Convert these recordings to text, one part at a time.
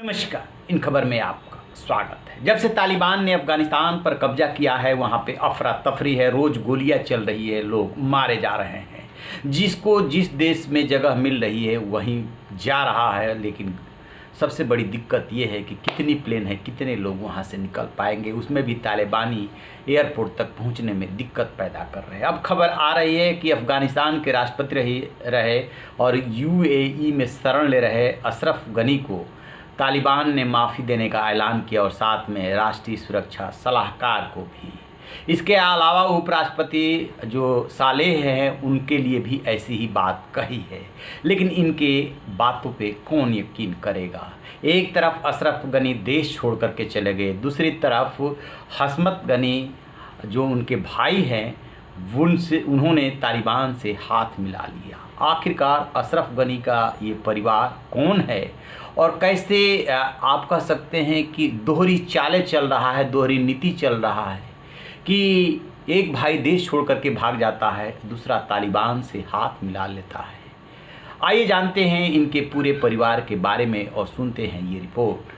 नमस्कार। इन खबर में आपका स्वागत है। जब से तालिबान ने अफगानिस्तान पर कब्जा किया है, वहाँ पे अफरा तफरी है, रोज़ गोलियां चल रही है, लोग मारे जा रहे हैं। जिसको जिस देश में जगह मिल रही है वहीं जा रहा है। लेकिन सबसे बड़ी दिक्कत ये है कि कितनी प्लेन है, कितने लोग वहाँ से निकल पाएंगे। उसमें भी तालिबानी एयरपोर्ट तक पहुँचने में दिक्कत पैदा कर रहे हैं। अब खबर आ रही है कि अफ़गानिस्तान के राष्ट्रपति रहे और UAE में शरण ले रहे अशरफ गनी को तालिबान ने माफ़ी देने का ऐलान किया और साथ में राष्ट्रीय सुरक्षा सलाहकार को भी। इसके अलावा उपराष्ट्रपति जो सालेह हैं उनके लिए भी ऐसी ही बात कही है। लेकिन इनके बातों पे कौन यकीन करेगा। एक तरफ अशरफ गनी देश छोड़ करके चले गए, दूसरी तरफ हसमत गनी जो उनके भाई हैं उन्होंने तालिबान से हाथ मिला लिया। आखिरकार अशरफ गनी का ये परिवार कौन है और कैसे आप कह सकते हैं कि दोहरी चालें चल रहा है, दोहरी नीति चल रहा है कि एक भाई देश छोड़ करके भाग जाता है, दूसरा तालिबान से हाथ मिला लेता है। आइए जानते हैं इनके पूरे परिवार के बारे में और सुनते हैं ये रिपोर्ट।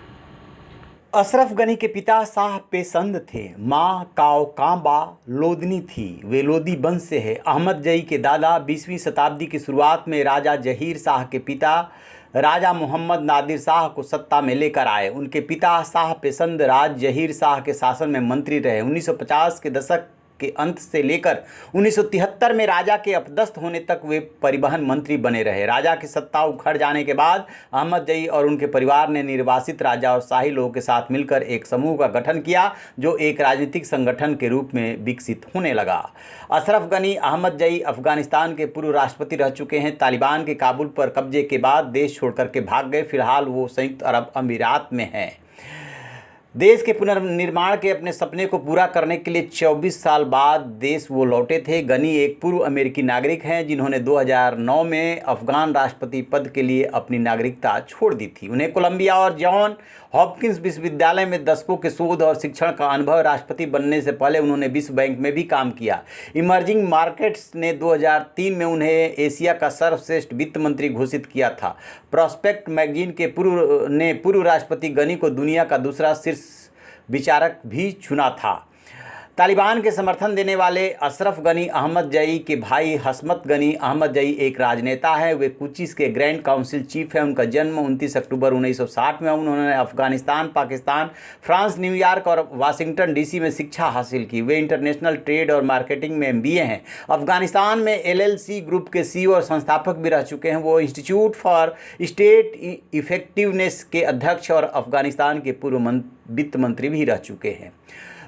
अशरफ गनी के पिता शाह पेसंद थे, माँ काओकांबा लोदनी थी, वे लोदी वंश से है। अहमद जई के दादा 20वीं शताब्दी की शुरुआत में राजा जहीर शाह के पिता राजा मोहम्मद नादिर शाह को सत्ता में लेकर आए। उनके पिता शाह पेसंद राज जहीर शाह के शासन में मंत्री रहे। 1950 के दशक के अंत से लेकर 1973 में राजा के अपदस्थ होने तक वे परिवहन मंत्री बने रहे। राजा की सत्ता उखड़ जाने के बाद अहमद जई और उनके परिवार ने निर्वासित राजा और शाही लोगों के साथ मिलकर एक समूह का गठन किया जो एक राजनीतिक संगठन के रूप में विकसित होने लगा। अशरफ गनी अहमद जई अफगानिस्तान के पूर्व राष्ट्रपति रह चुके हैं। तालिबान के काबुल पर कब्जे के बाद देश छोड़ करके भाग गए। फिलहाल वो संयुक्त अरब अमीरात में हैं। देश के पुनर्निर्माण के अपने सपने को पूरा करने के लिए 24 साल बाद देश वो लौटे थे। गनी एक पूर्व अमेरिकी नागरिक हैं जिन्होंने 2009 में अफगान राष्ट्रपति पद के लिए अपनी नागरिकता छोड़ दी थी। उन्हें कोलंबिया और जॉन हॉपकिंस विश्वविद्यालय में दशकों के शोध और शिक्षण का अनुभव। राष्ट्रपति बनने से पहले उन्होंने विश्व बैंक में भी काम किया। इमर्जिंग मार्केट्स ने 2003 में उन्हें एशिया का सर्वश्रेष्ठ वित्त मंत्री घोषित किया था। प्रॉस्पेक्ट मैगजीन के पूर्व राष्ट्रपति गनी को दुनिया का दूसरा शीर्ष विचारक भी चुना था। तालिबान के समर्थन देने वाले अशरफ गनी अहमद जई के भाई हसमत गनी अहमद जई एक राजनेता है। वे कुचिस के ग्रैंड काउंसिल चीफ हैं। उनका जन्म 29 अक्टूबर 1960 में। उन्होंने अफगानिस्तान, पाकिस्तान, फ्रांस, न्यूयॉर्क और वाशिंगटन DC में शिक्षा हासिल की। वे इंटरनेशनल ट्रेड और मार्केटिंग में MBA हैं। अफगानिस्तान में LLC ग्रुप के CEO और संस्थापक भी रह चुके हैं। वो इंस्टीट्यूट फॉर स्टेट इफेक्टिवनेस के अध्यक्ष और अफगानिस्तान के पूर्व वित्त मंत्री भी रह चुके हैं।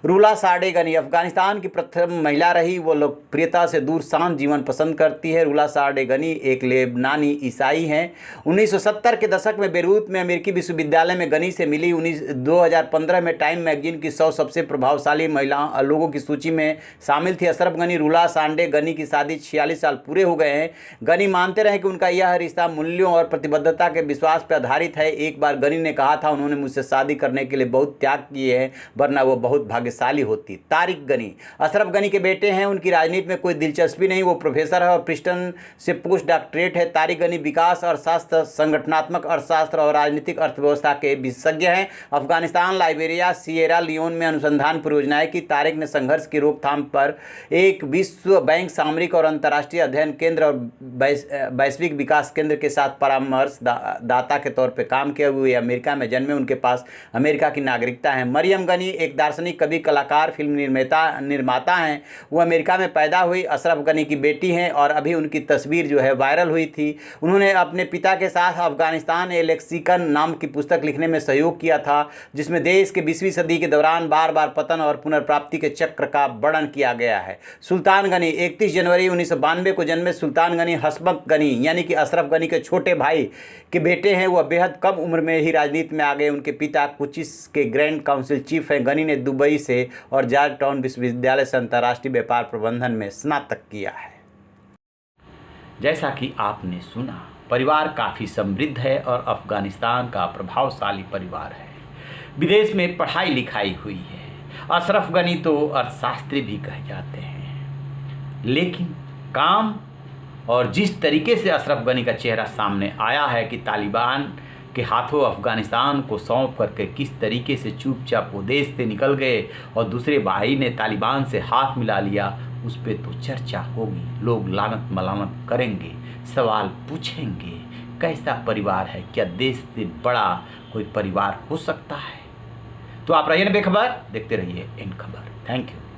रूला साडे गनी अफगानिस्तान की प्रथम महिला रही। वो लोकप्रियता से दूर शांत जीवन पसंद करती है। रूला साडे गनी एक लेबनानी ईसाई हैं। 1970 के दशक में बेरूत में अमेरिकी विश्वविद्यालय में गनी से मिली। 2015 में टाइम मैगजीन की 100 सबसे प्रभावशाली महिला लोगों की सूची में शामिल थी। अशरफ गनी रूला साडे गनी की शादी 46 साल पूरे हो गए हैं। गनी मानते रहे कि उनका यह रिश्ता मूल्यों और प्रतिबद्धता के विश्वास पर आधारित है। एक बार गनी ने कहा था, उन्होंने मुझसे शादी करने के लिए बहुत त्याग किए हैं, वरना वो बहुत भाग्यशाली होती। तारिक गनी अशरफ गनी के बेटे हैं। उनकी राजनीति में कोई दिलचस्पी नहीं। वो प्रोफेसर है और प्रिंसटन से पोस्ट डॉक्टरेट है। तारिक गनी विकास अर्थशास्त्र, संगठनात्मक अर्थशास्त्र और राजनीतिक अर्थव्यवस्था के विशेषज्ञ हैं। अफगानिस्तान, लाइबेरिया, सिएरा लियोन में अनुसंधान परियोजनाएं की। तारिक ने संघर्ष की रोकथाम पर एक विश्व बैंक, सामरिक और अंतर्राष्ट्रीय अध्ययन केंद्र और वैश्विक विकास केंद्र के साथ परामर्श दाता के तौर पर काम किया। हुए अमेरिका में जन्मे। उनके पास अमेरिका की नागरिकता है। मरियम गनी एक दार्शनिक, कवि, कलाकार, फिल्म निर्माता हैं। वो अमेरिका में पैदा हुई। अशरफ गनी की बेटी हैं और अभी उनकी तस्वीर जो है वायरल हुई थी। उन्होंने अपने पिता के साथ अफगानिस्तान ए लेक्सिकन नाम की पुस्तक लिखने में सहयोग किया था, जिसमें देश के 20वीं सदी के दौरान बार बार पतन और पुनर्प्राप्ति के चक्र का वर्णन किया गया है। सुल्तान गनी 31 जनवरी 1992 को जन्मे। सुल्तान गनी हसमत गनी यानी कि अशरफ गनी के छोटे भाई के बेटे हैं। वह बेहद कम उम्र में ही राजनीति में आ गए। उनके पिता कुचिस के ग्रैंड काउंसिल चीफ हैं। गनी ने दुबई से और जॉर्ज टाउन विश्वविद्यालय से अंतर्राष्ट्रीय व्यापार प्रबंधन में स्नातक किया है। जैसा कि आपने सुना, परिवार काफ़ी समृद्ध है और अफगानिस्तान का प्रभावशाली परिवार है। विदेश में पढ़ाई लिखाई हुई है। अशरफ गनी तो अर्थशास्त्री भी कहे जाते हैं। लेकिन काम और जिस तरीके से अशरफ गनी का चेहरा सामने आया है कि तालिबान के हाथों अफ़गानिस्तान को सौंप करके किस तरीके से चुपचाप वो देश से निकल गए और दूसरे भाई ने तालिबान से हाथ मिला लिया, उस पर तो चर्चा होगी, लोग लानत मलानत करेंगे, सवाल पूछेंगे कैसा परिवार है, क्या देश से बड़ा कोई परिवार हो सकता है। तो आप रहिए बेखबर, देखते रहिए इन खबर। Thank you.